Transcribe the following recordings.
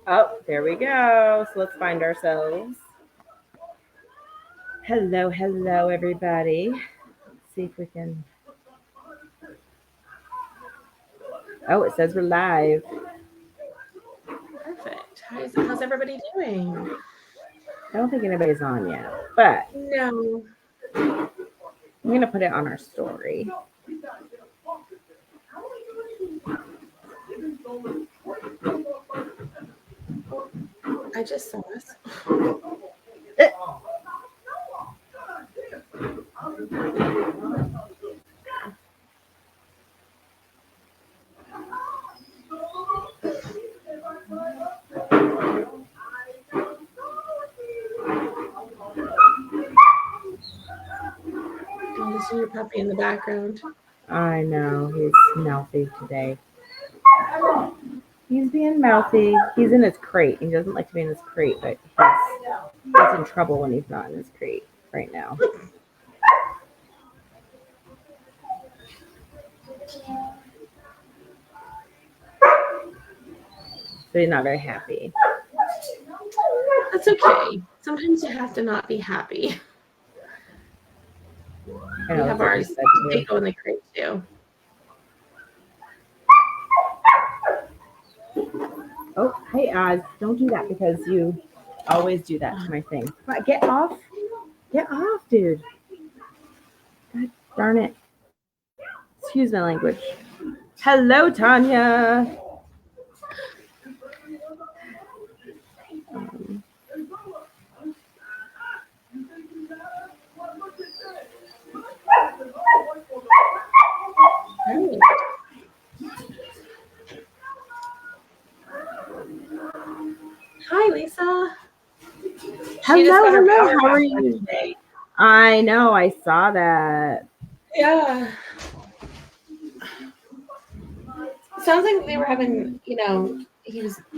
Oh, there we go. So let's find ourselves. Hello, everybody. Let's see if we can. Oh, it says we're live. Perfect. How's everybody doing? I don't think anybody's on yet, but No. I'm going to put it on our story. I just saw us. I listen to your puppy in the background. I know he's mouthy today. He's being mouthy. He's in his crate. He doesn't like to be in his crate, but he gets in trouble when he's not in his crate right now. So he's not very happy. That's okay. Sometimes you have to not be happy. I We know, have that's what ours. he said They too. go in the crate too. Oh, hey Oz, don't do that because you always do that to my thing. But get off. Get off, dude. God darn it. Excuse my language. Hello, Tanya. Um, Right. Hi, Lisa. She just got her hello. power How are back you? today. I know. I saw that. Yeah. Sounds like they were having,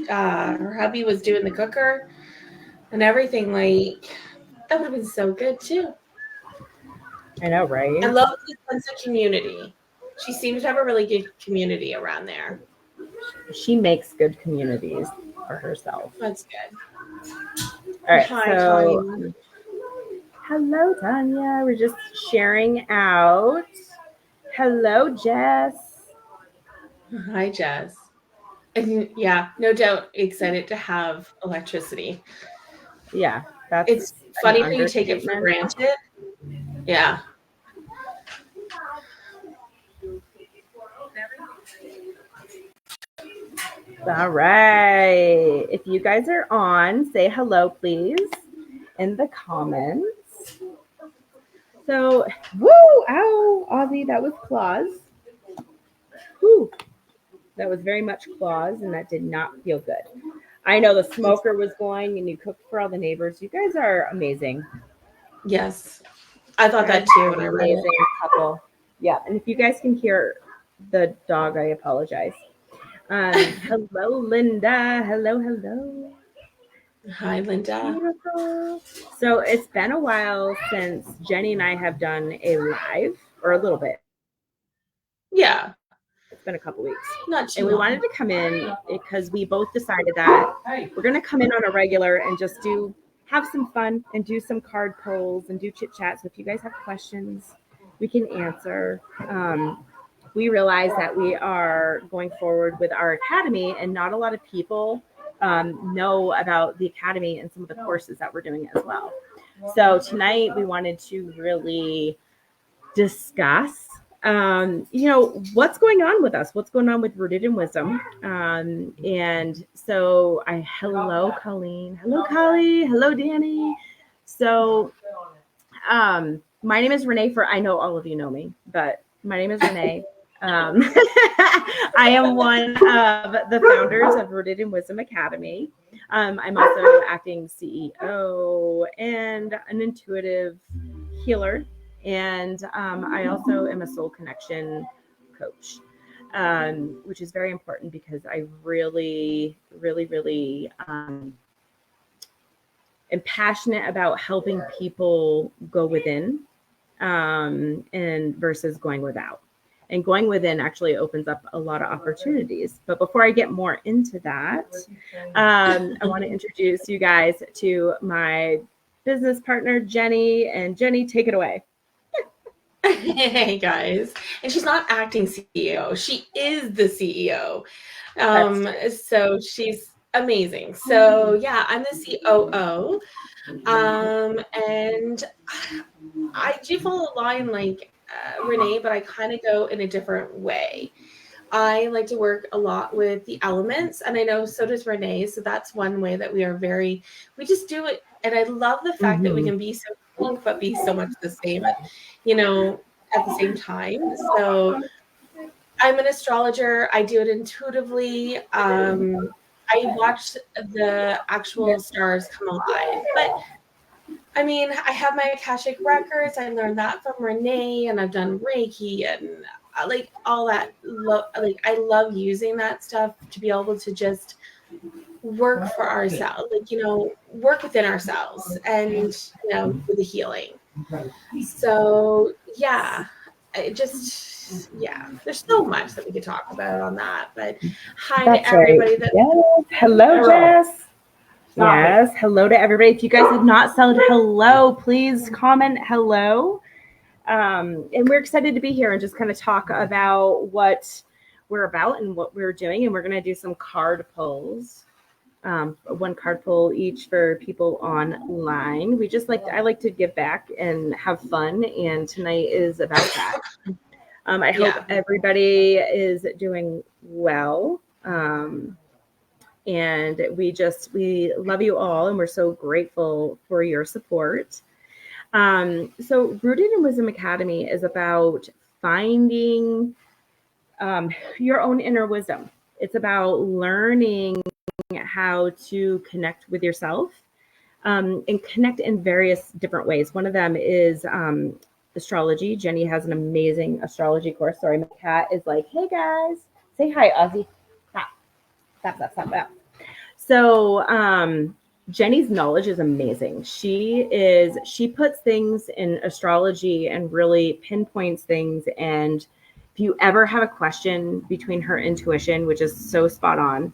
her hubby was doing the cooker and everything. Like, that would have been so good too. I know, right? I love the sense of community. She seems to have a really good community around there. She makes good communities for herself. That's good. All right. Hi, So, Tanya. hello, Tanya. We're just sharing out. Hello, Jess. Hi, Jess. And yeah, no doubt excited to have electricity. Yeah, that's It's an funny how you take it for understatement. granted. Yeah. All right. If you guys are on, say hello, please, in the comments. So, woo, ow, Ozzy, that was claws. Whew, that was very much claws, and that did not feel good. I know the smoker was going, and you cooked for all the neighbors. You guys are amazing. Yes. I thought Guys that are too when an I read it. amazing couple. Yeah, and if you guys can hear the dog, I apologize. Hello, Linda. Hello. Hi, Linda. Beautiful. So it's been a while since Jenny and I have done a live, or a little bit. Yeah. It's been a couple weeks. Not too And we wanted long. to come in because we both decided that we're going to come in on a regular and just have some fun and do some card pulls and do chit chat. So if you guys have questions, we can answer. We realize that we are going forward with our academy, and not a lot of people know about the academy and some of the courses that we're doing as well. So tonight we wanted to really discuss what's going on with us, what's going on with Rooted in Wisdom. And so hello, Colleen. Hello, Collie. Hello, Danny. So my name is Renee. I know all of you know me, but my name is Renee. I am one of the founders of Rooted in Wisdom Academy. I'm also acting CEO and an intuitive healer. And I also am a soul connection coach, which is very important because I really am passionate about helping people go within and versus going without. And going within actually opens up a lot of opportunities. But before I get more into that, I want to introduce you guys to my business partner, Jenny. And Jenny, take it away. Hey guys. And she's not acting CEO. She is the CEO. So she's amazing. So yeah, I'm the COO. And I do follow a line like Renee, but I kind of go in a different way. I like to work a lot with the elements, and I know so does Renee. So that's one way that we just do it. And I love the fact that we can be so different, but be so much the same, at the same time. So I'm an astrologer. I do it intuitively. I watch the actual stars come alive, but I mean, I have my Akashic records. I learned that from Renee, and I've done Reiki and like all that. I love using that stuff to be able to just work for ourselves, work within ourselves, and do the healing. So yeah, there's so much that we could talk about on that. But hi to everybody. Right. Yes. Hello, Jess. Yes. Hello to everybody. If you guys have not said hello, please comment hello. And we're excited to be here and just kind of talk about what we're about and what we're doing. And we're going to do some card pulls. One card pull each for people online. I like to give back and have fun. And tonight is about that. I hope everybody is doing well. And we love you all, and we're so grateful for your support. So Rooted in Wisdom Academy is about finding your own inner wisdom. It's about learning how to connect with yourself and connect in various different ways. One of them is astrology. Jenny has an amazing astrology course. Sorry, my cat is like, hey guys, say hi, Ozzy. Stop. So Jenny's knowledge is amazing. She puts things in astrology and really pinpoints things. And if you ever have a question between her intuition, which is so spot on,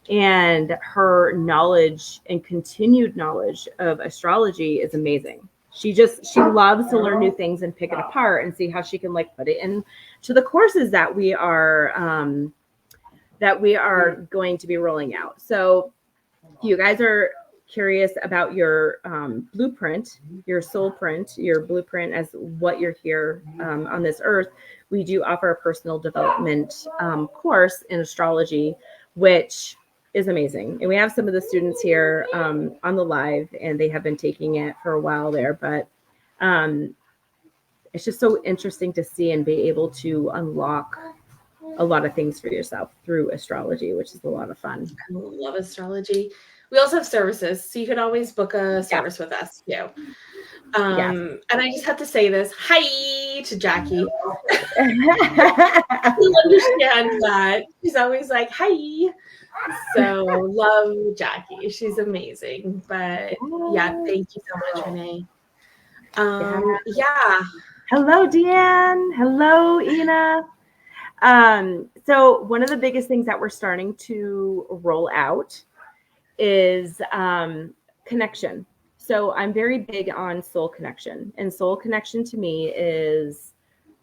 and her knowledge and continued knowledge of astrology is amazing. She loves to learn new things and pick it apart and see how she can put it into the courses that we are going to be rolling out. So if you guys are curious about your blueprint, your soul print, your blueprint as what you're here on this earth, we do offer a personal development course in astrology, which is amazing. And we have some of the students here on the live, and they have been taking it for a while there, but it's just so interesting to see and be able to unlock a lot of things for yourself through astrology, which is a lot of fun. I love astrology. We also have services, so you can always book a service with us too. And I just have to say this, hi to Jackie. You understand that. She's always like, hi. So love Jackie. She's amazing. But yeah, thank you so much, Renee. Hello, Deanne. Hello, Ina. So one of the biggest things that we're starting to roll out is connection. So I'm very big on soul connection, and soul connection to me is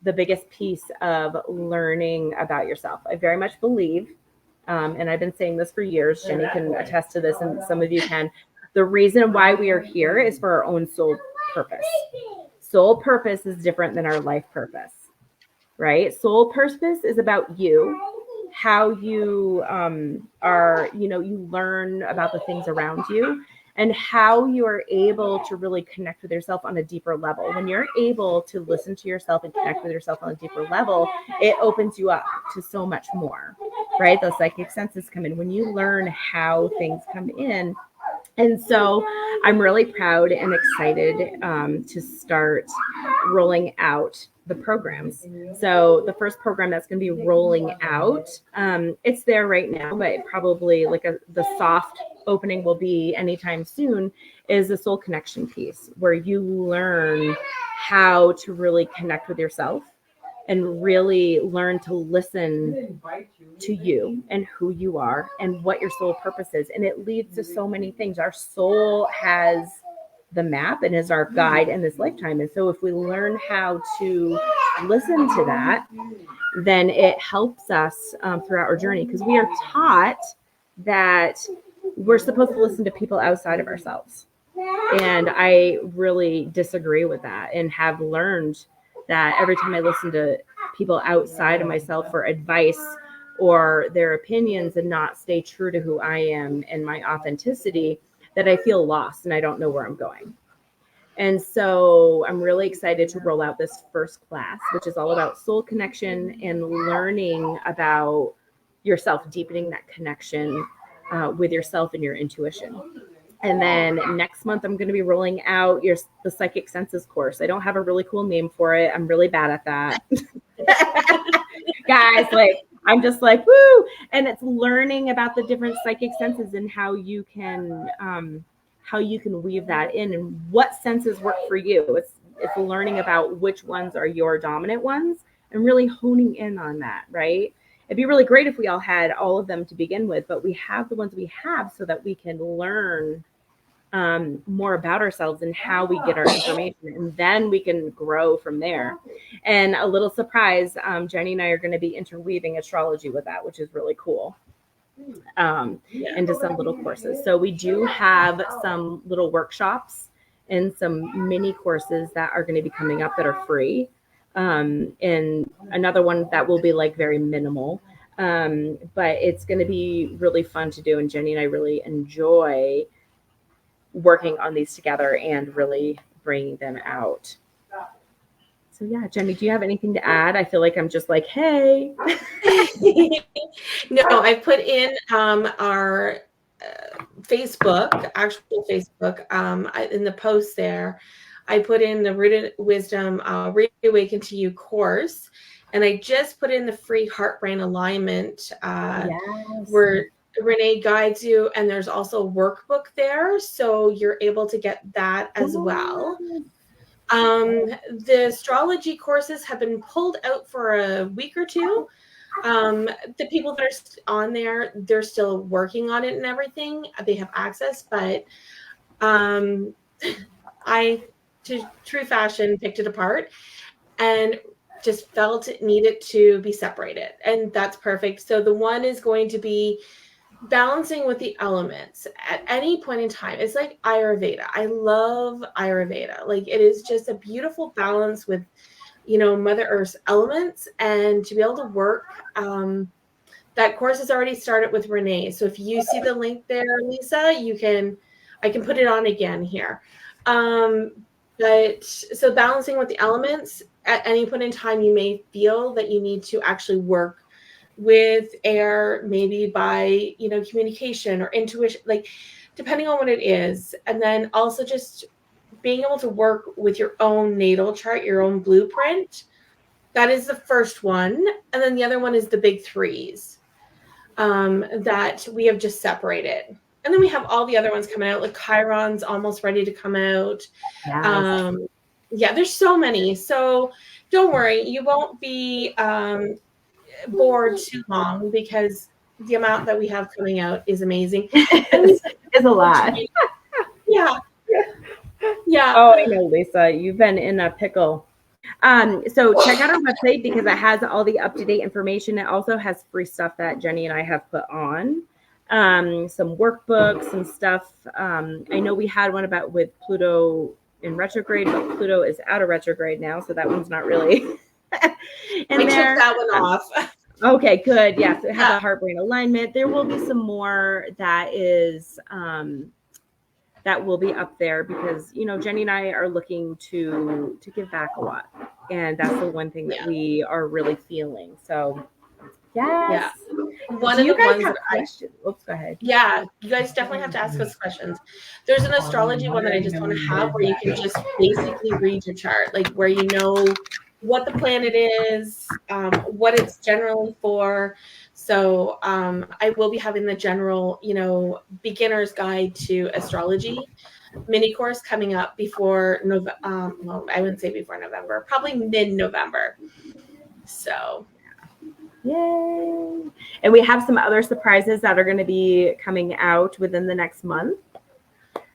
the biggest piece of learning about yourself. I very much believe, and I've been saying this for years, Jenny can attest to this, and some of you can, the reason why we are here is for our own soul purpose. Soul purpose is different than our life purpose, right? Soul purpose is about you, how you you learn about the things around you, and how you are able to really connect with yourself on a deeper level. When you're able to listen to yourself and connect with yourself on a deeper level, it opens you up to so much more, right? Those psychic senses come in when you learn how things come in. And so I'm really proud and excited to start rolling out the programs. So the first program that's going to be rolling out, it's there right now, but probably the soft opening will be anytime soon, is the soul connection piece, where you learn how to really connect with yourself and really learn to listen to you and who you are and what your soul purpose is. And it leads to so many things. Our soul has the map and is our guide in this lifetime. And so if we learn how to listen to that, then it helps us throughout our journey, because we are taught that we're supposed to listen to people outside of ourselves. And I really disagree with that, and have learned that every time I listen to people outside of myself for advice or their opinions and not stay true to who I am and my authenticity, that I feel lost and I don't know where I'm going. And so I'm really excited to roll out this first class, which is all about soul connection and learning about yourself, deepening that connection with yourself and your intuition. And then next month, I'm going to be rolling out the Psychic Senses course. I don't have a really cool name for it. I'm really bad at that. Guys, I'm just woo. And it's learning about the different psychic senses and how you can weave that in and what senses work for you. It's learning about which ones are your dominant ones and really honing in on that, right? It'd be really great if we all had all of them to begin with, but we have the ones we have so that we can learn more about ourselves and how we get our information, and then we can grow from there. And a little surprise, Jenny and I are going to be interweaving astrology with that, which is really cool. Into some little courses. So we do have some little workshops and some mini courses that are going to be coming up that are free. And another one that will be very minimal. But it's going to be really fun to do. And Jenny and I really enjoy working on these together and really bringing them out. So yeah, Jenny, do you have anything to add? I feel like I'm just hey. No, I put in our Facebook, actual Facebook, in the post there. I put in the Rooted Wisdom Reawaken to You course, and I just put in the free heart brain alignment where Renee guides you, and there's also a workbook there, so you're able to get that as well. The astrology courses have been pulled out for a week or two. The people that are on there, they're still working on it and everything. They have access, but I, to true fashion, picked it apart and just felt it needed to be separated. And that's perfect. So the one is going to be balancing with the elements at any point in time. It's like Ayurveda. I love Ayurveda. It is just a beautiful balance with, Mother Earth's elements, and to be able to work. That course has already started with Renee. So if you see the link there, Lisa, I can put it on again here. But so balancing with the elements at any point in time, you may feel that you need to actually work with air, maybe by, communication or intuition, depending on what it is. And then also just being able to work with your own natal chart, your own blueprint. That is the first one. And then the other one is the big threes that we have just separated. And then we have all the other ones coming out, Chiron's almost ready to come out. Yes. There's so many. So don't worry, you won't be bored too long, because the amount that we have coming out is amazing. It's a lot. Yeah. Oh, I know, Lisa, you've been in a pickle. So check out our website, because it has all the up-to-date information. It also has free stuff that Jenny and I have put on, some workbooks and stuff. I know we had one with Pluto in retrograde, but Pluto is out of retrograde now, so that one's not really and we took that one off. Okay, good. Yes, it has a heart brain alignment. There will be some more that will be up there, because Jenny and I are looking to give back a lot, and that's the one thing that we are really feeling. So yes. One of the ones that questions. Oops, go ahead. Yeah, you guys definitely have to ask us questions. There's an astrology one that I just want to have, where you can just basically read your chart, where you know what the planet is, what it's generally for. So I will be having the general, beginner's guide to astrology mini course coming up before November. Well, I wouldn't say before November, probably mid-November. So yay. And we have some other surprises that are going to be coming out within the next month.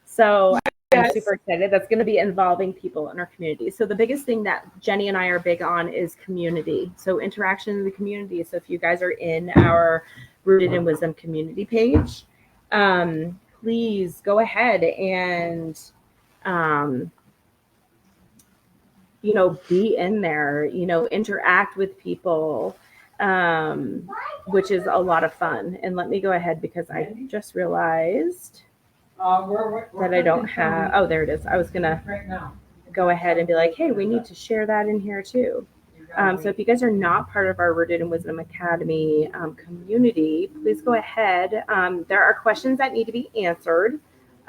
So I'm super excited. That's going to be involving people in our community. So the biggest thing that Jenny and I are big on is community. So interaction in the community. So if you guys are in our Rooted in Wisdom community page, please go ahead and, be in there, interact with people, which is a lot of fun. And let me go ahead because I just realized that I don't have, oh, there it is. I was going to go ahead and be like, hey, we need to share that in here too. So if you guys are not part of our Rooted in Wisdom Academy community, please go ahead. There are questions that need to be answered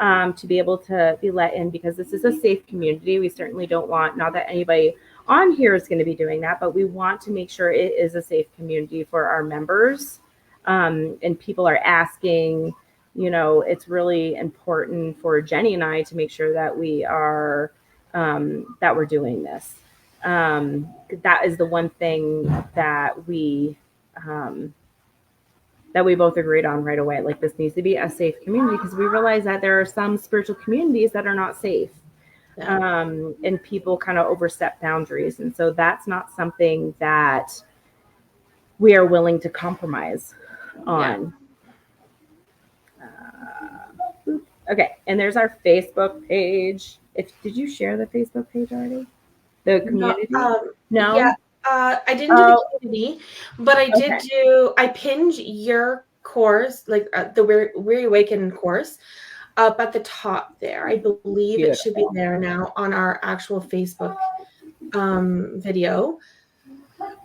to be able to be let in, because this is a safe community. We certainly don't want, not that anybody on here is going to be doing that, but we want to make sure it is a safe community for our members. And people are asking, it's really important for Jenny and I to make sure that we are, that we're doing this. That is the one thing that we both agreed on right away. Like, this needs to be a safe community, because we realize that there are some spiritual communities that are not safe. And people kind of overstep boundaries. And so that's not something that we are willing to compromise on. Okay. And there's our Facebook page. Did you share the Facebook page already? The community? No. Yeah. I didn't do the community, but I did I pinned your course, like the Weary Awaken course, up at the top there. I believe Beautiful. It should be there now on our actual Facebook video.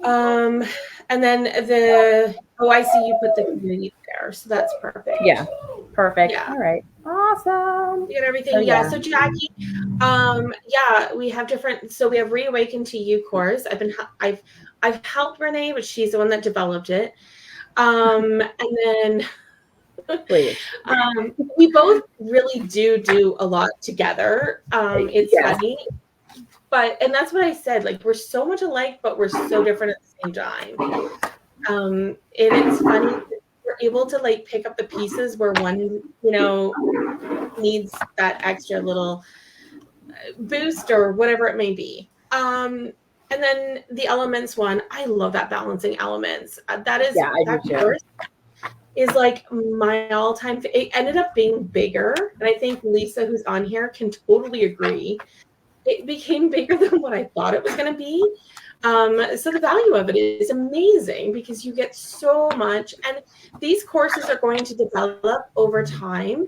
And then I see you put the community there, so that's perfect. Yeah, perfect. Yeah. All right, awesome. You got everything. So Jackie, we have different. So we have Reawaken to You course. I've helped Renee, but she's the one that developed it. And then we both really do a lot together. It's funny. And that's what I said, like, we're so much alike, but we're so different at the same time. And it's funny, we're able to like pick up the pieces where one, needs that extra little boost or whatever it may be. And then the elements one, I love that balancing elements. That course is like my all-time. It ended up being bigger, and I think Lisa, who's on here, can totally agree. It became bigger than what I thought it was going to be. So the value of it is amazing, because you get so much, and these courses are going to develop over time.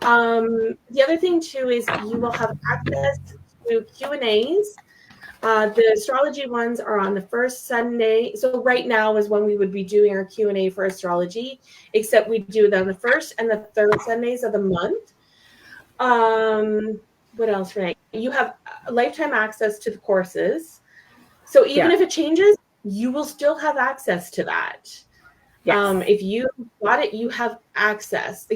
The other thing too is you will have access to Q&As. The astrology ones are on the first Sunday. So right now is when we would be doing our Q&A for astrology, except we do it on the first and the third Sundays of the month. What else, Renee? You have lifetime access to the courses. So even if it changes, you will still have access to that. Yes. If you got it, you have access.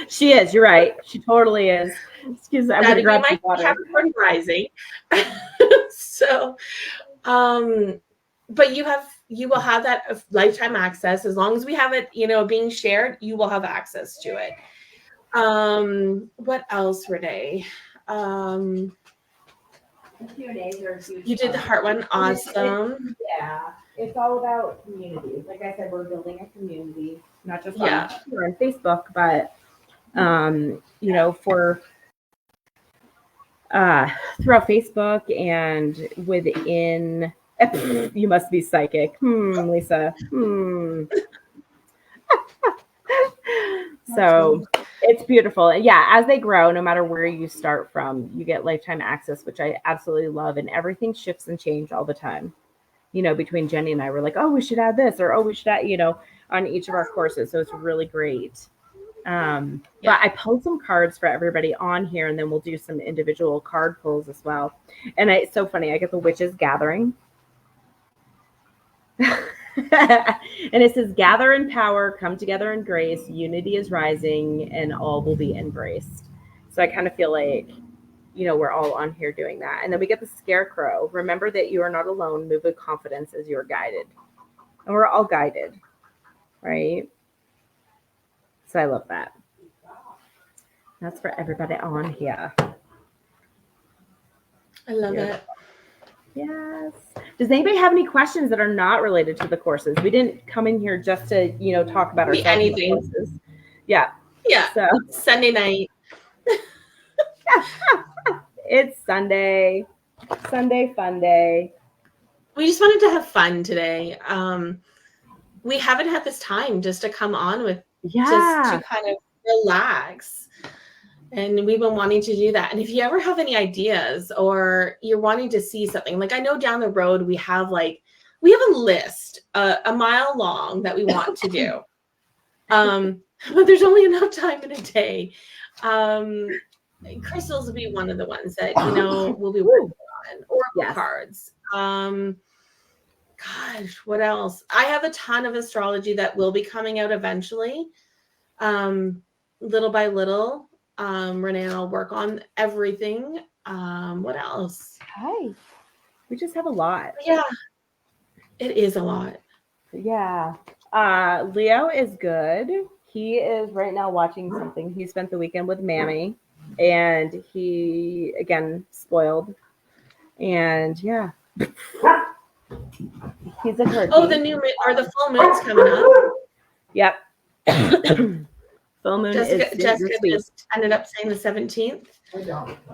She is. You're right. She totally is. Excuse me. I'm going to grab some water. Capricorn rising. So, but you will have that lifetime access. As long as we have it, being shared, you will have access to it. What else, Renee? You did the heart one. Awesome. It's all about community. Like I said, we're building a community, not just on Facebook, but for throughout Facebook and within. You must be psychic, Lisa. So it's beautiful. And as they grow, no matter where you start from, you get lifetime access, which I absolutely love. And everything shifts and changes all the time. Between Jenny and I, we're like, oh, we should add this, or oh, we should add, on each of our courses. So it's really great. But I pulled some cards for everybody on here, and then we'll do some individual card pulls as well. And it's so funny. I get the Witches Gathering. And it says, gather in power, come together in grace, unity is rising, and all will be embraced. So I kind of feel like we're all on here doing that. And then we get the scarecrow. Remember that you are not alone. Move with confidence as you're guided. And we're all guided, right? So I love that. That's for everybody on here. I love it. Yes. Does anybody have any questions that are not related to the courses? We didn't come in here just to, talk about ourselves. Anything. Courses. Yeah. Yeah. So Sunday night. It's Sunday. Sunday fun day. We just wanted to have fun today. We haven't had this time just to come on with just to kind of relax. And we've been wanting to do that. And if you ever have any ideas or you're wanting to see something, like I know down the road we have a list a mile long that we want to do. But there's only enough time in a day. Crystals will be one of the ones that we'll be working on, oracle cards. Gosh, what else? I have a ton of astrology that will be coming out eventually. Little by little. Renee and I'll work on everything. What else? Hi. We just have a lot. Yeah. It is a lot. Yeah. Leo is good. He is right now watching something. He spent the weekend with Mammy and he again spoiled. And yeah. He's a turkey. Oh, the new moon or the full moon's coming up. Yep. Full moon Jessica just ended up saying the 17th.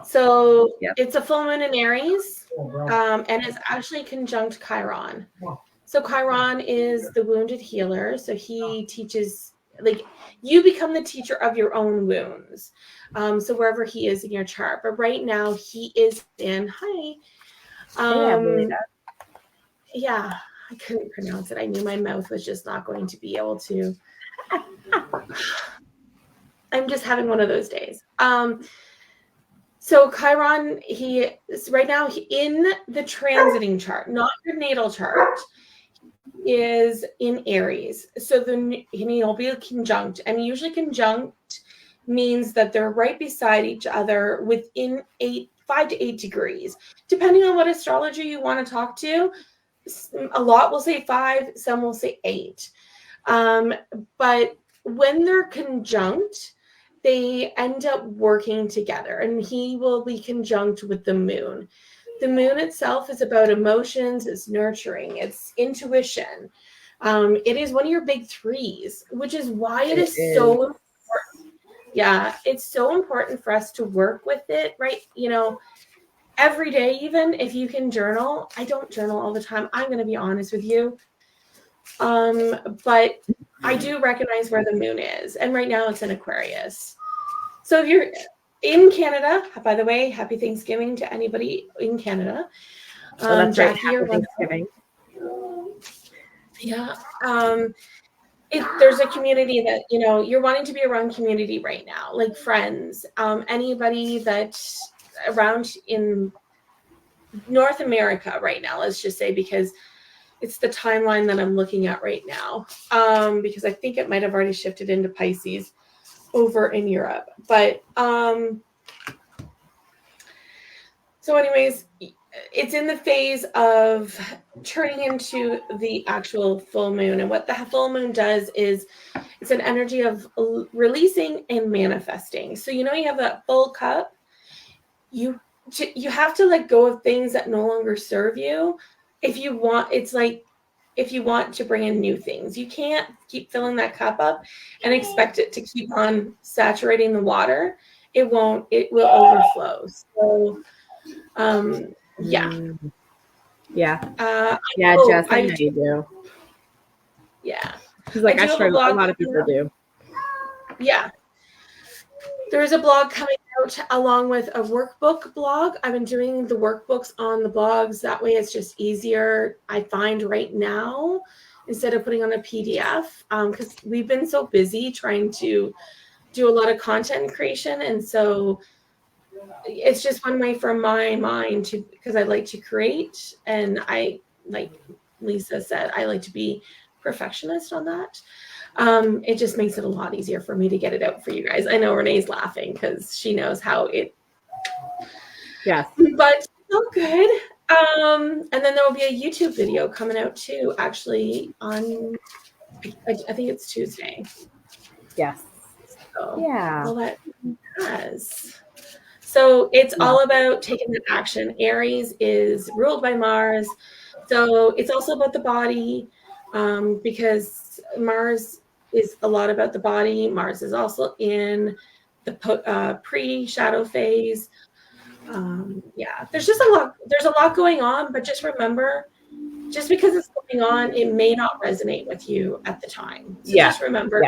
So It's a full moon in Aries, and it's actually conjunct Chiron. So Chiron is the wounded healer. So he teaches, you become the teacher of your own wounds. So wherever he is in your chart, but right now he is in. Yeah, I couldn't pronounce it. I knew my mouth was just not going to be able to. I'm just having one of those days. So Chiron, he is right now in the transiting chart, not your natal chart, is in Aries. So he'll be conjunct, and usually conjunct means that they're right beside each other within 5 to 8 degrees, depending on what astrologer you want to talk to. A lot will say 5, some will say 8. But when they're conjunct, they end up working together, and he will be conjunct with the moon. The moon itself is about emotions, it's nurturing, it's intuition. It is one of your big 3s, which is why it is so important. Yeah, it's so important for us to work with it, right? Every day, even if you can journal. I don't journal all the time. I'm going to be honest with you. But I do recognize where the moon is. And right now it's in Aquarius. So if you're in Canada, by the way, happy Thanksgiving to anybody in Canada. That's Jackie, right. Happy Thanksgiving. Yeah. If there's a community that, you're wanting to be around community right now, like friends, anybody that's around in North America right now, let's just say, because it's the timeline that I'm looking at right now, because I think it might have already shifted into Pisces over in Europe. But so anyways, it's in the phase of turning into the actual full moon. And what the full moon does is it's an energy of releasing and manifesting. So, you have that full cup. You have to let go of things that no longer serve you. If you want to bring in new things, you can't keep filling that cup up and expect it to keep on saturating the water. It won't, it will overflow. So, yeah. Jess, I know you do. Yeah. She's like, I struggle. A lot of people do. Yeah. There's a blog coming out along with a workbook blog. I've been doing the workbooks on the blogs. That way it's just easier, I find, right now, instead of putting on a PDF, because we've been so busy trying to do a lot of content creation. And so it's just one way for my mind to, because I like to create, and I, like Lisa said, I like to be perfectionist on that. It just makes it a lot easier for me to get it out for you guys. I know Renee's laughing because she knows how it Yes. But oh, good. And then there will be a YouTube video coming out too, actually on, I think it's Tuesday. Yes. So Yeah. all that has. So it's all about taking that action. Aries is ruled by Mars. So it's also about the body, because Mars is a lot about the body. Mars is also in the pre-shadow phase. Yeah, there's a lot going on, but just remember, just because it's going on, it may not resonate with you at the time. So just remember,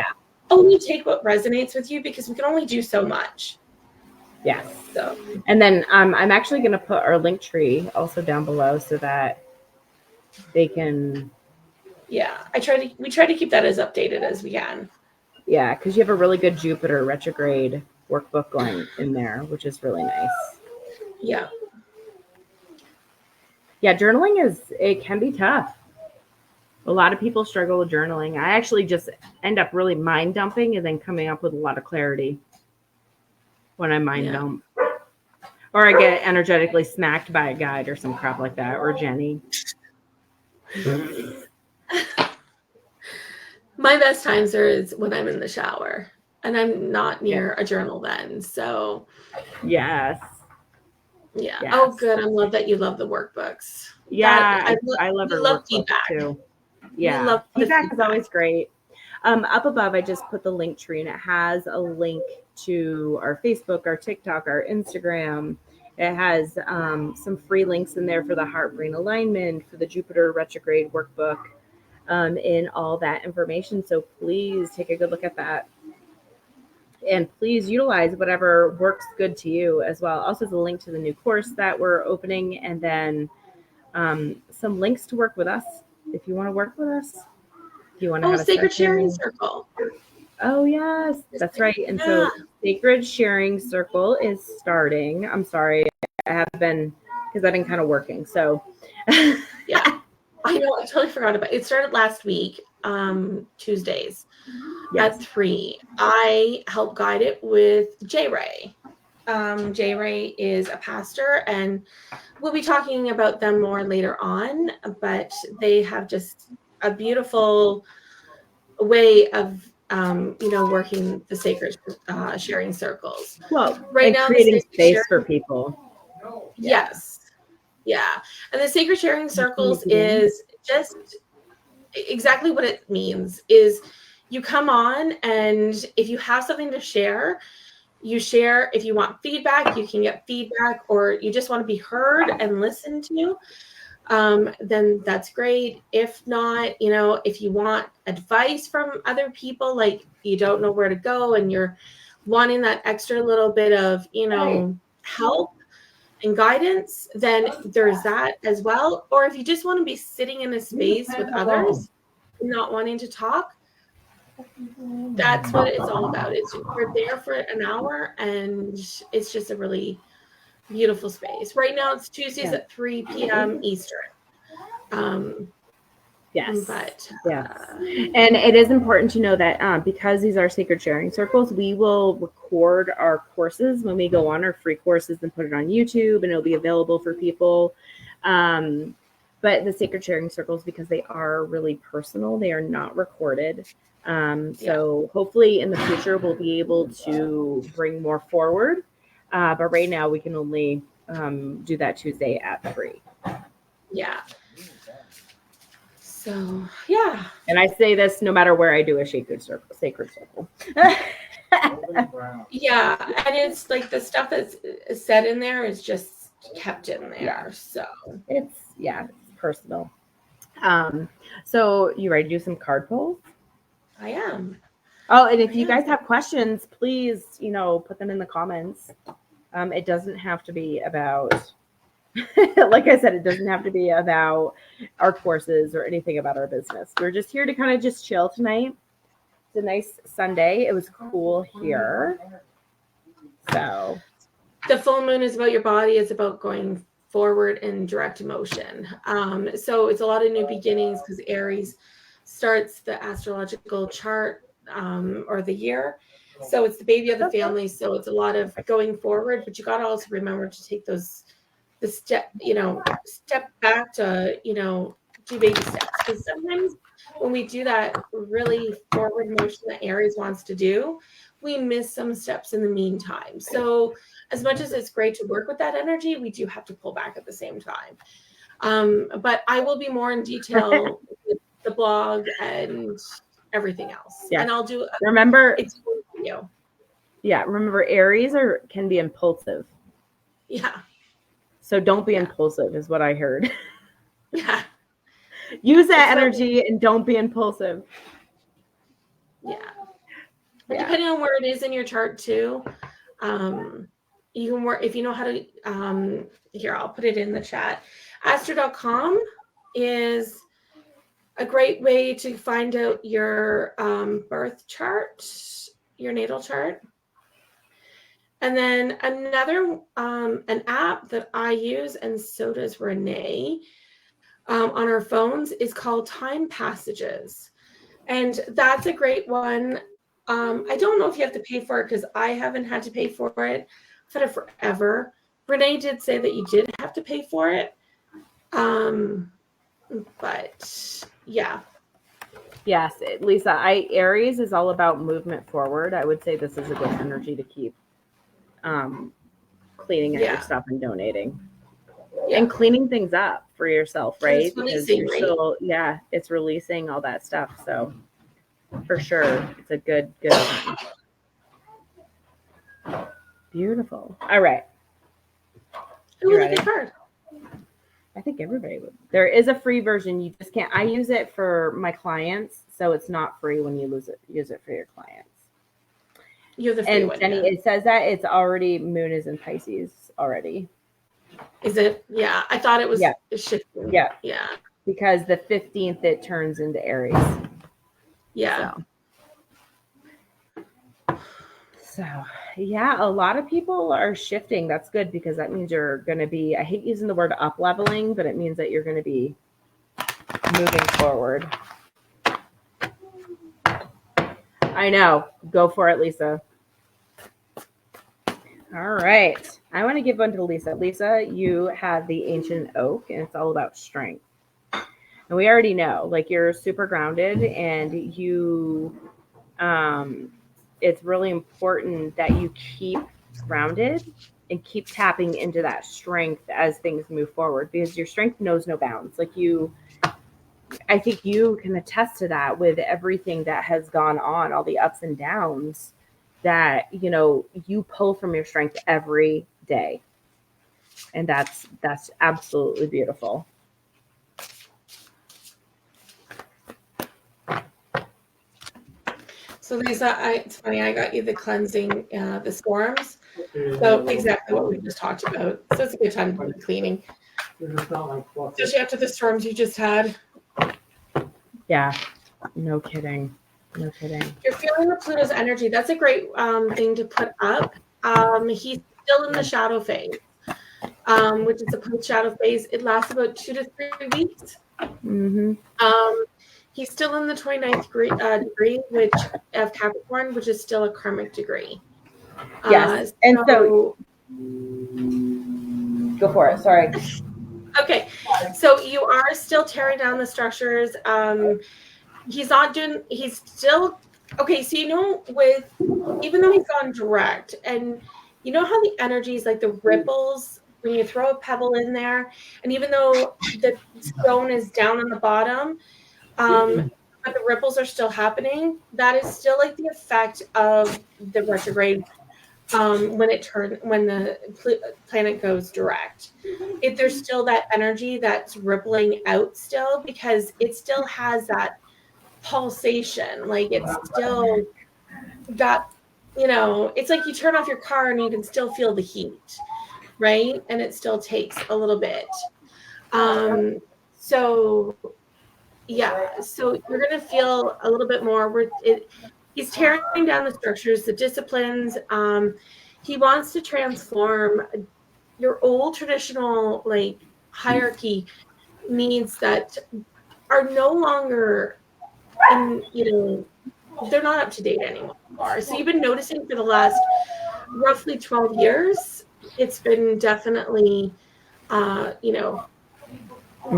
only take what resonates with you, because we can only do so much. Yes. So, and then I'm actually going to put our link tree also down below so that they can. Yeah, we try to keep that as updated as we can. Yeah, because you have a really good Jupiter retrograde workbook going in there, which is really nice. Yeah. Yeah, journaling it can be tough. A lot of people struggle with journaling. I actually just end up really mind dumping and then coming up with a lot of clarity when I mind dump. Or I get energetically smacked by a guide or some crap like that, or Jenny. My best times is when I'm in the shower, and I'm not near a journal then. So yes. Yeah. Yes. Oh, good. I love that you love the workbooks. Yeah, I love her love workbook feedback too. Yeah, love feedback is always great. Up above, I just put the link tree, and it has a link to our Facebook, our TikTok, our Instagram. It has some free links in there for the heart brain alignment, for the Jupiter retrograde workbook, and all that information. So please take a good look at that. And please utilize whatever works good to you as well. Also, there's a link to the new course that we're opening, and then some links to work with us if you want to work with us. If you want to have a Sacred Sharing Circle. Oh, yes, that's right. And so Sacred Sharing Circle is starting. I'm sorry, I have been, because I've been kind of working. So, yeah, I know. I totally forgot about it. It started last week, Tuesdays at 3. I help guide it with J. Ray. J. Ray is a pastor, and we'll be talking about them more later on, but they have just a beautiful way of working the sacred sharing circles. Well, right now, creating space for people. Yes. Yeah. And the sacred sharing circles is just exactly what it means. Is you come on, and if you have something to share, you share. If you want feedback, you can get feedback, or you just want to be heard and listened to, then that's great. If not, if you want advice from other people, like you don't know where to go and you're wanting that extra little bit of, help and guidance, then there's that as well. Or if you just want to be sitting in a space with others, not wanting to talk, that's what it's all about. We're there for an hour, and it's just a really beautiful space. Right now it's Tuesdays at 3 p.m. Eastern. Yes. But and it is important to know that because these are sacred sharing circles, we will record our courses when we go on our free courses and put it on YouTube, and it'll be available for people. But the sacred sharing circles, because they are really personal, they are not recorded. So hopefully in the future we'll be able to bring more forward. But right now we can only do that Tuesday at 3. Yeah. So, yeah. And I say this no matter where I do a sacred circle. Yeah. And it's like the stuff that's said in there is just kept in there. Yeah. So it's personal. So you ready to do some card pulls? I am. Oh, and if you guys have questions, please, put them in the comments. It doesn't have to be about, like I said, it doesn't have to be about our courses or anything about our business. We're just here to kind of just chill tonight. It's a nice Sunday. It was cool here. So the full moon is about your body. It's about going forward in direct motion. So it's a lot of new beginnings, because Aries starts the astrological chart or the year So it's the baby of the family. So it's a lot of going forward, but you got to also remember to take the step, step back to, do baby steps. Because sometimes when we do that really forward motion that Aries wants to do, we miss some steps in the meantime. So as much as it's great to work with that energy, we do have to pull back at the same time. But I will be more in detail with the blog and everything else. Yeah. And I'll do remember video. Yeah, remember Aries can be impulsive. Yeah. So don't be impulsive is what I heard. Yeah. Use that energy and don't be impulsive. Yeah. But depending on where it is in your chart too, you can work if you know how to here, I'll put it in the chat. Astro.com is a great way to find out your birth chart, your natal chart. And then another an app that I use, and so does Renee, on our phones, is called Time Passages. And that's a great one. I don't know if you have to pay for it because I haven't had to pay for it. I've had it forever. Renee did say that you did have to pay for it. But yeah. Yes, Lisa, Aries is all about movement forward. I would say this is a good energy to keep cleaning out your stuff and donating. And cleaning things up for yourself, right? It's releasing, because you're still, it's releasing all that stuff. So for sure, it's a good. Beautiful. All right. Who would like a card? I think everybody would. There is a free version. You just can't. I use it for my clients, so it's not free when you use it for your clients. You're the free one. Jenny, it says that it's already moon is in Pisces already. Is it? Yeah, I thought it was shifting. Yeah. Yeah. Because the 15th it turns into Aries. Yeah. So a lot of people are shifting. That's good because that means you're going to be, I hate using the word up leveling, but it means that you're going to be moving forward. I know. Go for it, Lisa. All right. I want to give one to Lisa. Lisa, you have the Ancient Oak, and it's all about strength. And we already know, like, you're super grounded, and you, it's really important that you keep grounded and keep tapping into that strength as things move forward, because your strength knows no bounds. Like I think you can attest to that with everything that has gone on, all the ups and downs that, you pull from your strength every day. And that's absolutely beautiful. So Lisa, it's funny, I got you the cleansing, the storms. So exactly what we just talked about. So it's a good time to be cleaning. Especially after the storms you just had. Yeah, no kidding. You're feeling the Pluto's energy. That's a great thing to put up. He's still in the shadow phase, which is a post-shadow phase. It lasts about 2 to 3 weeks. Mm-hmm. He's still in the 29th degree, which of Capricorn, which is still a karmic degree. Yes, and so go for it. Sorry. Okay, so you are still tearing down the structures. He's still okay. So even though he's gone direct, and you know how the energies, like the ripples when you throw a pebble in there, and even though the stone is down on the bottom, but the ripples are still happening, that is still like the effect of the retrograde when the planet goes direct. There's still that energy that's rippling out still, because it still has that pulsation. Like it's still got, it's like you turn off your car and you can still feel the heat, right? And it still takes a little bit. So you're going to feel a little bit more. He's tearing down the structures, the disciplines. He wants to transform your old traditional hierarchy needs that are no longer they're not up to date anymore. So you've been noticing for the last roughly 12 years, it's been definitely,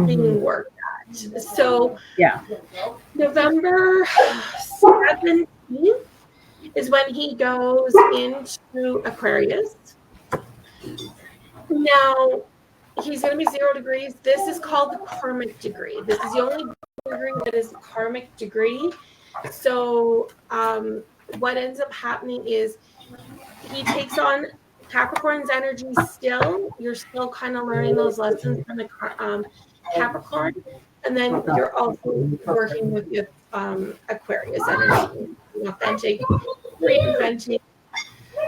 being worked at. So Yeah. November 17th is when he goes into Aquarius. Now, he's going to be 0 degrees. This is called the karmic degree. This is the only degree that is a karmic degree. So what ends up happening is he takes on Capricorn's energy still. You're still kind of learning those lessons from the Capricorn. And then you're also working with the Aquarius energy, authentic, reinventing.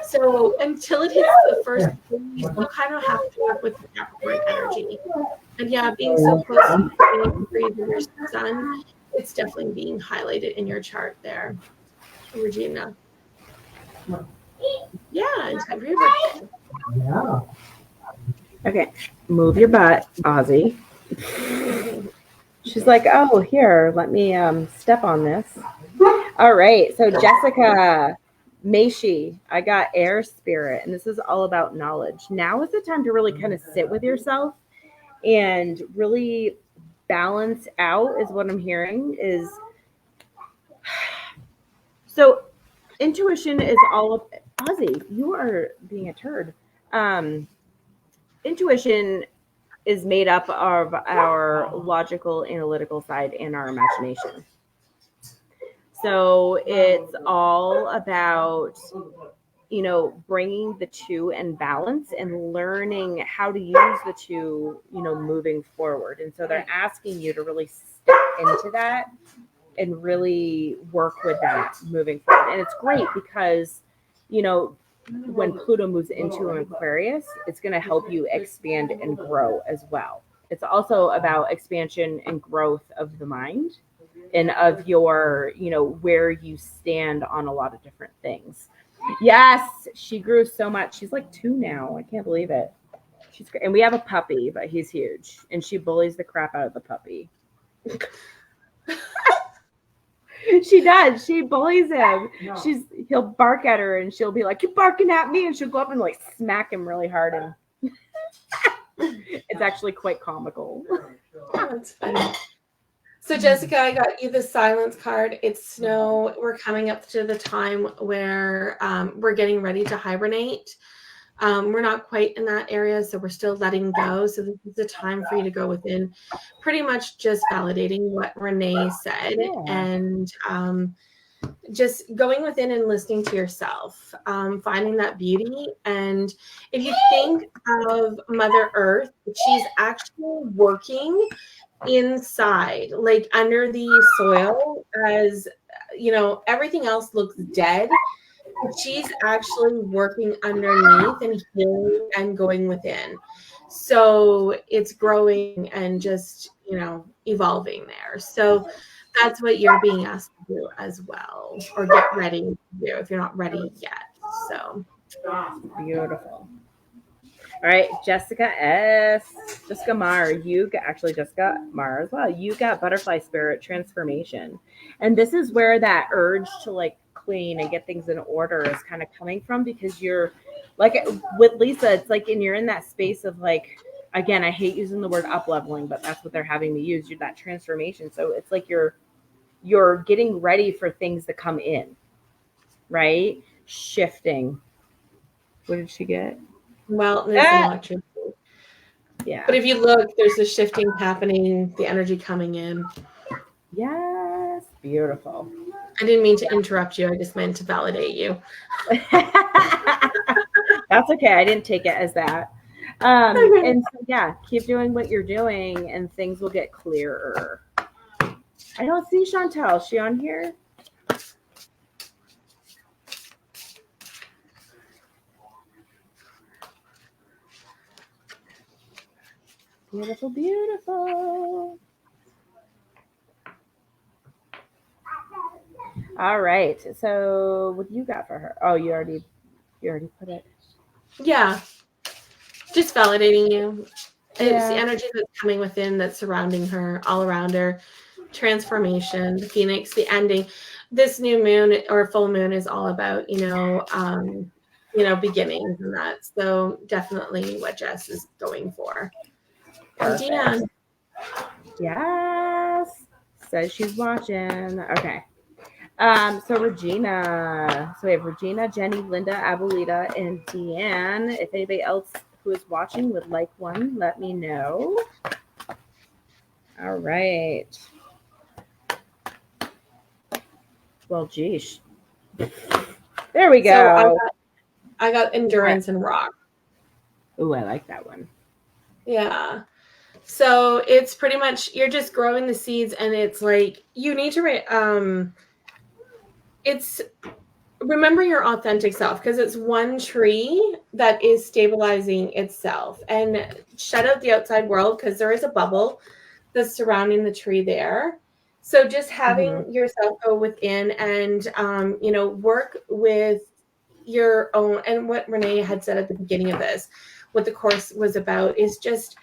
So until it hits the first, you still kind of have to work with the Capricorn energy. And yeah, being so close to the degrees of your sun, it's definitely being highlighted in your chart there, Regina. Yeah, in time for your birthday. Yeah. Okay, move your butt, Ozzy. She's like, oh, here, let me step on this. All right, so Jessica Meishi, I got air spirit, and this is all about knowledge. Now is the time to really kind of sit with yourself and really balance out, is what I'm hearing. Is so intuition is all of Ozzy, you are being a turd. Intuition is made up of our logical, analytical side and our imagination. So it's all about, bringing the two in balance and learning how to use the two, moving forward. And so they're asking you to really step into that and really work with that moving forward. And it's great because, when Pluto moves into an Aquarius, it's going to help you expand and grow as well. It's also about expansion and growth of the mind and of your, where you stand on a lot of different things. Yes, she grew so much. She's like 2 now. I can't believe it. She's great. And we have a puppy, but he's huge. And she bullies the crap out of the puppy. She does. She bullies him. No. He'll bark at her and she'll be like, "You're barking at me," and she'll go up and like smack him really hard, and it's actually quite comical. That's funny. So Jessica, I got you the silence card. It's snow. We're coming up to the time where we're getting ready to hibernate. We're not quite in that area, so we're still letting go. So this is the time for you to go within, pretty much just validating what Renee said, and just going within and listening to yourself, finding that beauty. And if you think of Mother Earth, she's actually working inside, like under the soil, as everything else looks dead. She's actually working underneath and healing and going within. So it's growing and just, evolving there. So that's what you're being asked to do as well, or get ready to do if you're not ready yet. So Beautiful. All right, Jessica S. Jessica Mar, Jessica Mar as well. You got butterfly spirit transformation. And this is where that urge to like clean and get things in order is kind of coming from, because you're like with Lisa, it's like, and you're in that space of like, again, I hate using the word up leveling, but that's what they're having me use. You're that transformation. So it's like you're getting ready for things to come in, right? Shifting. What did she get? Well, there's an electricity. Yeah. But if you look, there's a shifting happening, the energy coming in. Yes. Beautiful. I didn't mean to interrupt you. I just meant to validate you. That's okay. I didn't take it as that. And so, yeah, keep doing what you're doing and things will get clearer. I don't see Chantel. Is she on here? Beautiful, beautiful. All right. So what do you got for her? Oh, you already put it. Yeah. Just validating you. It's Yeah. the energy that's coming within, that's surrounding her, all around her. Transformation, the phoenix, the ending. this new moon or full moon is all about, beginnings and that. So definitely what Jess is going for. And Perfect. Deanne. Yes. Says she's watching. Okay. So Regina. So we have Regina, Jenny, Linda, Abuelita, and Deanne. If anybody else who is watching would like one, let me know. All right. Well, geez. There we go. So I got endurance and rock. Oh, I like that one. Yeah. So it's pretty much, you're just growing the seeds, and it's like, you need to, it's remember your authentic self, because it's one tree that is stabilizing itself, and shut out the outside world, because there is a bubble that's surrounding the tree there. So just having yourself go within and, work with your own, and what Renee had said at the beginning of this, what the course was about is just,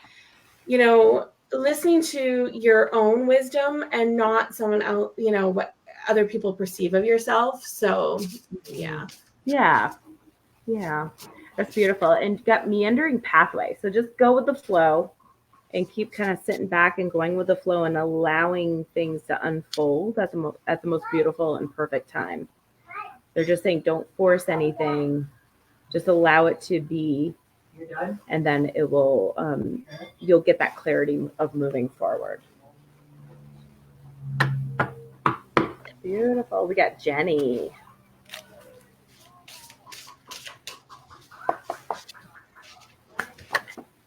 listening to your own wisdom and not someone else, what other people perceive of yourself. So yeah. That's beautiful. And you got meandering pathway. So just go with the flow and keep kind of sitting back and going with the flow and allowing things to unfold at the most beautiful and perfect time. They're just saying, don't force anything, just allow it to be. You're done? And then it will, you'll get that clarity of moving forward. Beautiful. We got Jenny.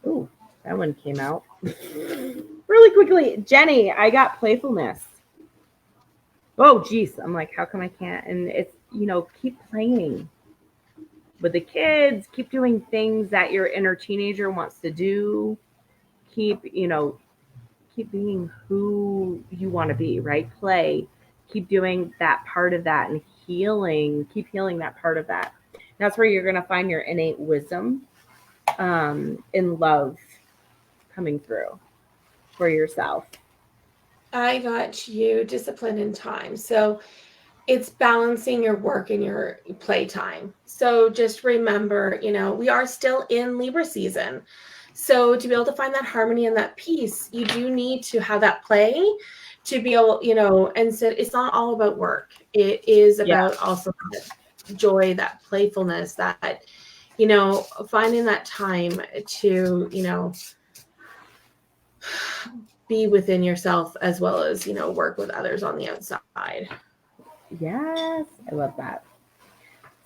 Ooh, that one came out really quickly. Jenny, I got playfulness. Oh, geez. I'm like, how come I can't? And it's, keep playing with the kids, keep doing things that your inner teenager wants to do. Keep being who you want to be, right? Play. Keep doing that part of that and keep healing that part of that. That's where you're going to find your innate wisdom in love coming through for yourself. I got you discipline and time. So it's balancing your work and your playtime. So just remember, we are still in Libra season. So to be able to find that harmony and that peace, you do need to have that play to be able, and so it's not all about work. It is about also that joy, that playfulness, that, finding that time to, be within yourself as well as, work with others on the outside. Yes, I love that.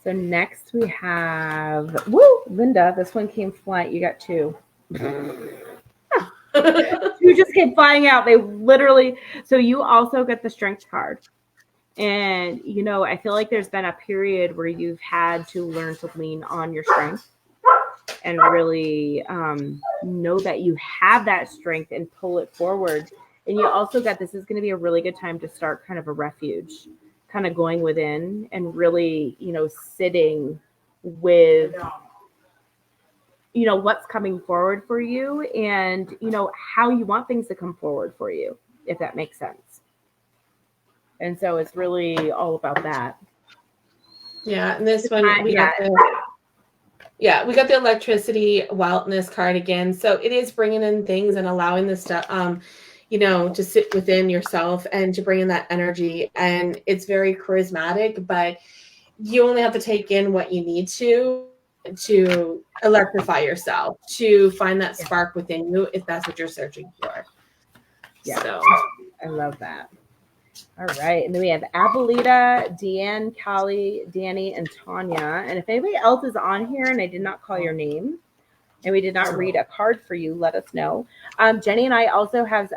So next we have, Linda, this one came flying. You got two. Two just came flying out. They literally, so you also get the strength card. And, I feel like there's been a period where you've had to learn to lean on your strength and really know that you have that strength and pull it forward. And you also got, this is going to be a really good time to start kind of a refuge, kind of going within and really, sitting with, what's coming forward for you and, how you want things to come forward for you, if that makes sense. And so it's really all about that. Yeah. And this one, we got the electricity wildness card again. So it is bringing in things and allowing this stuff, to sit within yourself and to bring in that energy. And it's very charismatic, but you only have to take in what you need to electrify yourself, to find that spark within you, if that's what you're searching for. Yeah. So I love that. All right. And then we have Abuelita, Deanne, Callie, Danny, and Tanya. And if anybody else is on here and I did not call your name and we did not read a card for you, let us know. Jenny and I also have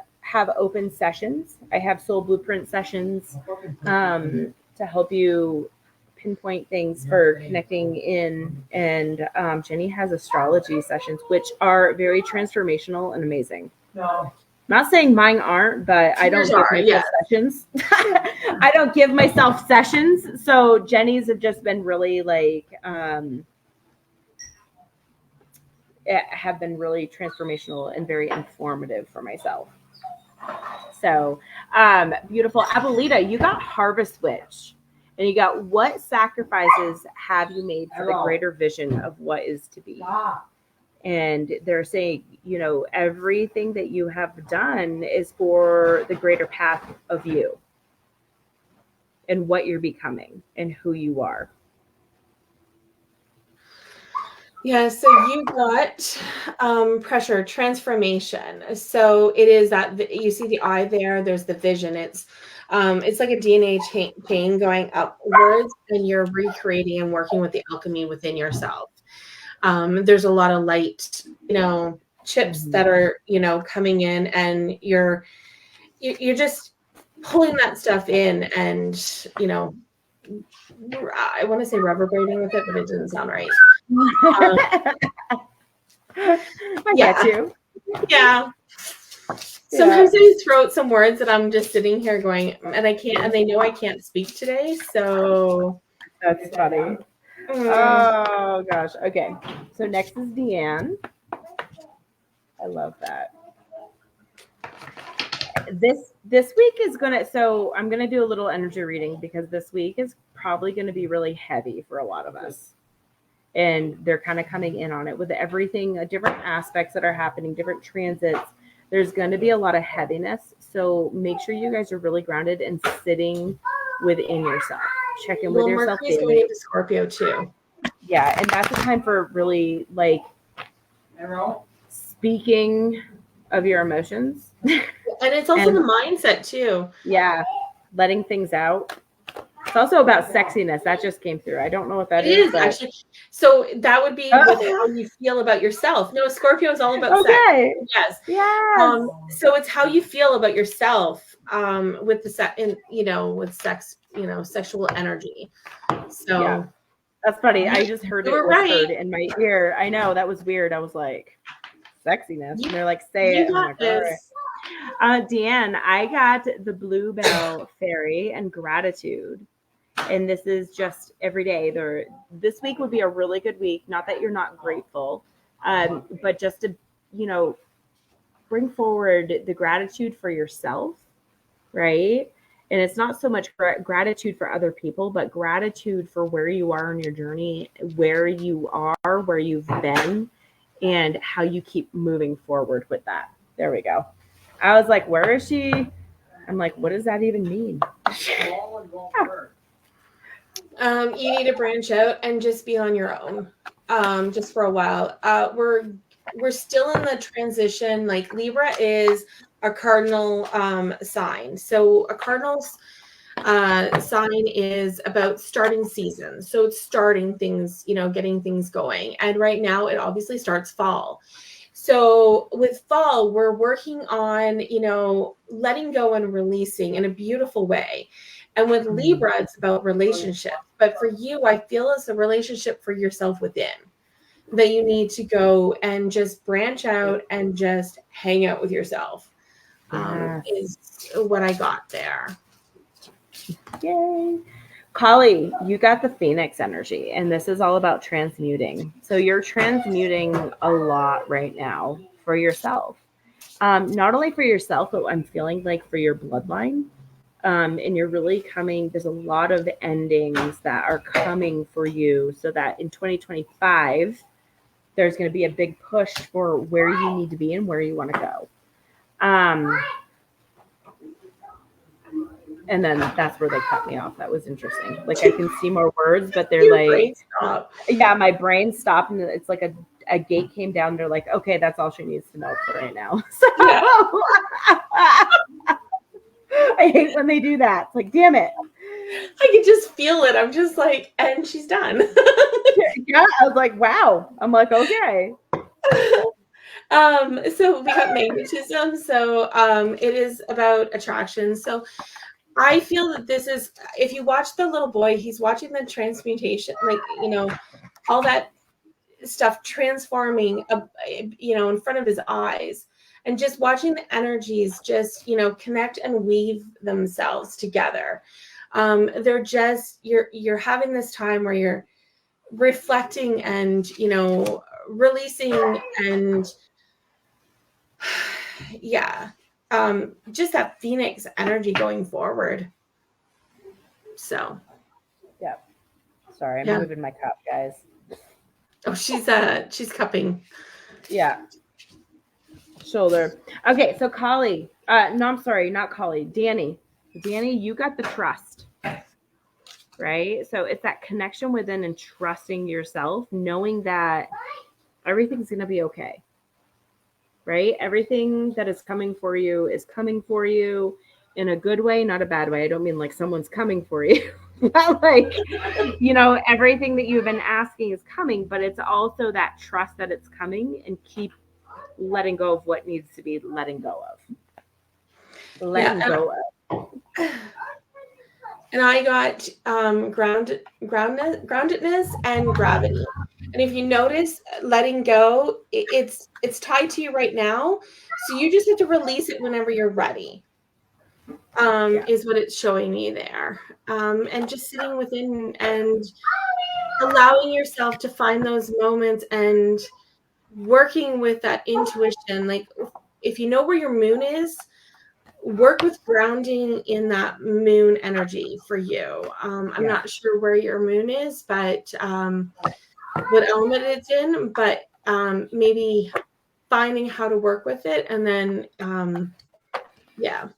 open sessions. I have soul blueprint sessions to help you pinpoint things for connecting in. And Jenny has astrology sessions, which are very transformational and amazing. No. Not saying mine aren't, but I don't give myself sessions. I don't give myself sessions. So Jenny's have just been really have been really transformational and very informative for myself. So beautiful. Abuelita, you got Harvest Witch. And you got, what sacrifices have you made for the greater vision of what is to be? And they're saying, everything that you have done is for the greater path of you and what you're becoming and who you are. Yeah, so you got pressure, transformation. So it is that you see the eye there. There's the vision. It's like a DNA chain going upwards, and you're recreating and working with the alchemy within yourself. There's a lot of light, chips that are coming in, and you're just pulling that stuff in, and I want to say reverberating with it, but it doesn't sound right. I get you. Yeah. Sometimes I throw out some words that I'm just sitting here going, and I can't, and they know I can't speak today. So that's funny. Oh gosh. Okay. So next is Deanne. I love that. This week is so I'm gonna do a little energy reading, because this week is probably gonna be really heavy for a lot of us. And they're kind of coming in on it with everything, different aspects that are happening, different transits. There's going to be a lot of heaviness. So make sure you guys are really grounded and sitting within yourself. Check in with yourself. Mercury's going into Scorpio too. Yeah, and that's a time for really speaking of your emotions. And it's also the mindset too. Yeah, letting things out. It's also about sexiness. That just came through. I don't know what that is. It is actually. So that would be how you feel about yourself. No, Scorpio is all about sex. Yes. Yes. So it's how you feel about yourself with the with sex, sexual energy. So yeah. That's funny. I just heard it whispered in my ear. I know, that was weird. I was like, sexiness. And they're like, say it. I'm like, all right. Deanne, I got the Bluebell Fairy and Gratitude. And this is just every day. This week would be a really good week. Not that you're not grateful, but just to, bring forward the gratitude for yourself, right? And it's not so much gratitude for other people, but gratitude for where you are in your journey, where you are, where you've been, and how you keep moving forward with that. There we go. I was like, where is she? I'm like, what does that even mean? You need to branch out and just be on your own, just for a while. We're still in the transition. Like Libra is a cardinal sign. So a cardinal's sign is about starting seasons. So it's starting things, getting things going. And right now it obviously starts fall. So with fall, we're working on, letting go and releasing in a beautiful way. And with Libra, it's about relationships. But for you, I feel it's a relationship for yourself within, that you need to go and just branch out and just hang out with yourself. Is what I got there. Yay. Kali, you got the Phoenix energy, and this is all about transmuting. So you're transmuting a lot right now for yourself. Not only for yourself, but I'm feeling like for your bloodline. And you're really coming, there's a lot of endings that are coming for you, so that in 2025, there's going to be a big push for where you need to be and where you want to go. And then that's where they cut me off. That was interesting. Like, I can see more words, but they're like, yeah, my brain stopped, and it's like a gate came down. They're like, okay, that's all she needs to know for right now. So I hate when they do that. It's like, damn it. I can just feel it. I'm just like, and she's done. Yeah, I was like, wow. I'm like, okay. So we got magnetism. So it is about attraction. So I feel that this is, if you watch the little boy, he's watching the transmutation, like, all that stuff transforming, in front of his eyes, and just watching the energies just, connect and weave themselves together. They're just, you're having this time where you're reflecting and, releasing and just that Phoenix energy going forward. So. Yep. Sorry, I'm moving my cup, guys. Oh, she's cupping. Yeah. Shoulder. Okay, so Collie. No, I'm sorry, not Collie. Danny. Danny, you got the trust. Right? So it's that connection within and trusting yourself, knowing that everything's going to be okay. Right? Everything that is coming for you is coming for you in a good way, not a bad way. I don't mean like someone's coming for you. But like, you know, everything that you've been asking is coming, but it's also that trust that it's coming and keep letting go of what needs to be letting go of. Letting go of. And I got groundedness and gravity. And if you notice, letting go, it's tied to you right now. So you just have to release it whenever you're ready. Is what it's showing me there. And just sitting within and allowing yourself to find those moments and working with that intuition. Like if you know where your moon is, work with grounding in that moon energy for you. I'm not sure where your moon is, but what element it's in, but maybe finding how to work with it. And then, yeah.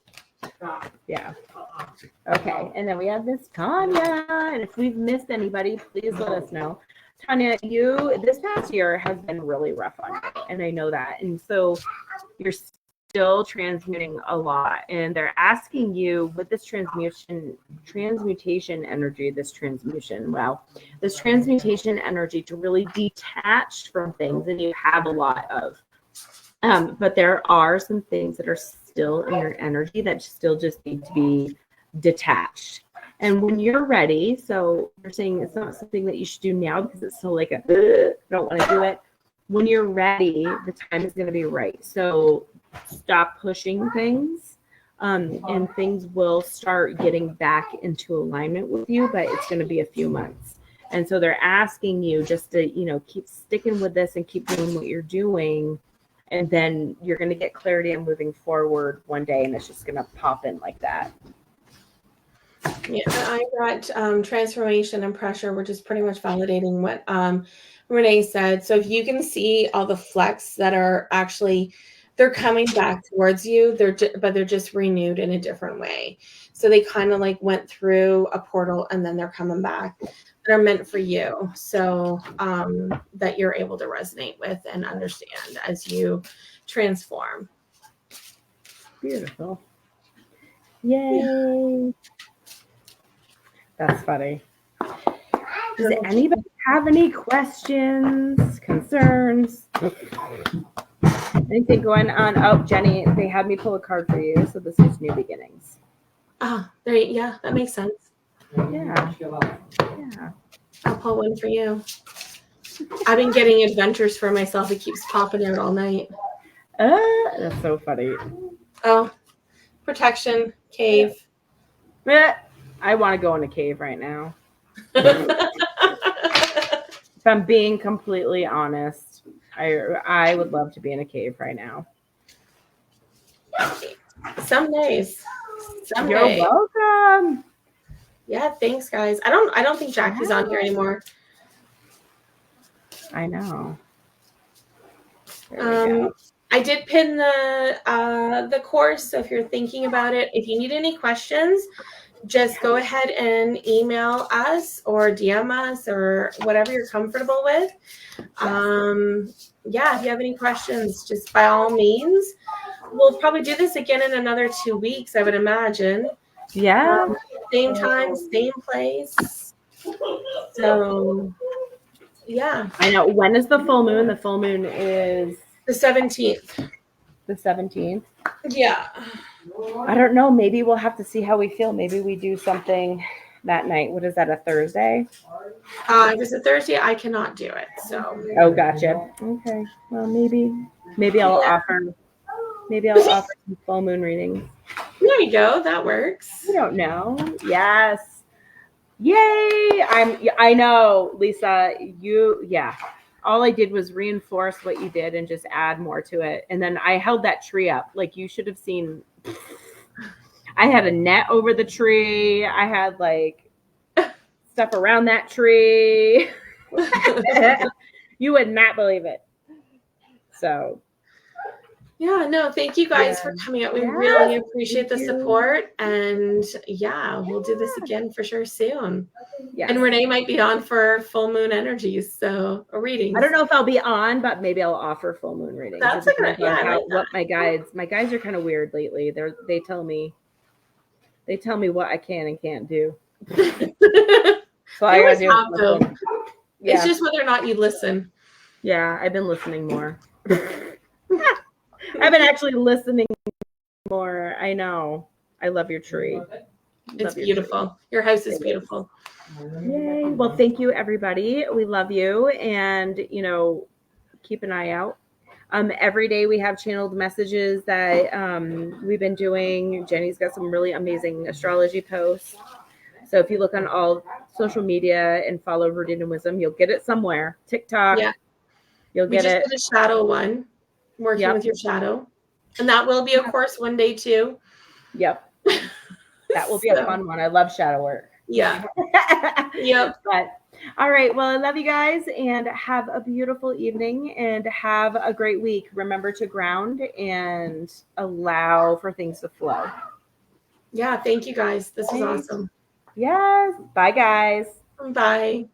Okay. And then we have Miss Tanya. And if we've missed anybody, please let us know. Tanya, this past year has been really rough on you. And I know that. And so you're still transmuting a lot, and they're asking you with this transmutation energy, this transmutation energy to really detach from things, and you have a lot of, but there are some things that are still in your energy that still just need to be detached. And when you're ready, so you're saying it's not something that you should do now because it's still like I don't want to do it. When you're ready, the time is going to be right. So stop pushing things, and things will start getting back into alignment with you, but it's going to be a few months. And so they're asking you just to, keep sticking with this and keep doing what you're doing. And then you're going to get clarity and moving forward one day, and it's just going to pop in like that. Yeah, I got transformation and pressure, which is pretty much validating what Renee said. So if you can see all the flecks that are actually, they're coming back towards you, but they're just renewed in a different way. So they kind of like went through a portal and then they're coming back. That are meant for you. So that you're able to resonate with and understand as you transform. Beautiful. Yay. Yeah. That's funny. Does anybody have any questions, concerns? Anything going on? Oh, Jenny, they had me pull a card for you. So this is New Beginnings. Oh, yeah, that makes sense. Yeah. I'll pull one for you. I've been getting adventures for myself. It keeps popping out all night. That's so funny. Oh, protection, cave. I want to go in a cave right now. If I'm being completely honest, I would love to be in a cave right now. Some days. You're welcome. Yeah, thanks, guys. I don't think Jackie's on here anymore. I know. I did pin the course, so if you're thinking about it, if you need any questions, just go ahead and email us or DM us or whatever you're comfortable with. If you have any questions, just by all means. We'll probably do this again in another 2 weeks, I would imagine. Yeah. Same time, same place. So, yeah. I know. When is the full moon? The full moon is the 17th. The 17th? Yeah. I don't know. Maybe we'll have to see how we feel. Maybe we do something that night. What is that, a Thursday? If it's a Thursday, I cannot do it. So. Oh, gotcha. Okay. Well, maybe I'll offer some full moon readings. There you go. That works. I don't know. Yes. Yay! I know, Lisa. all I did was reinforce what you did and just add more to it. And then I held that tree up. Like you should have seen. I had a net over the tree. I had like stuff around that tree. You would not believe it. So. Yeah, no, thank you guys for coming out. We really appreciate the support. And yeah, we'll do this again for sure soon. Yes. And Renee might be on for full moon energies, so a reading. I don't know if I'll be on, but maybe I'll offer full moon readings. That's a good idea. What my guides are kind of weird lately. They tell me what I can and can't do. So I gotta do. Yeah. It's just whether or not you listen. Yeah, I've been listening more. I've been actually listening more. I know. I love your tree. It's beautiful. Your house is beautiful. Yay. Well, thank you, everybody. We love you. And, keep an eye out. Every day we have channeled messages that we've been doing. Jenny's got some really amazing astrology posts. So if you look on all social media and follow Rooted in Wisdom, you'll get it somewhere. TikTok. Yeah. You'll get it. We just did a shadow one. Working with your shadow. And that will be a course one day too. Yep. That will be a fun one. I love shadow work. Yeah. Yep. But all right. Well, I love you guys and have a beautiful evening and have a great week. Remember to ground and allow for things to flow. Yeah. Thank you guys. This was awesome. Yes. Bye, guys. Bye.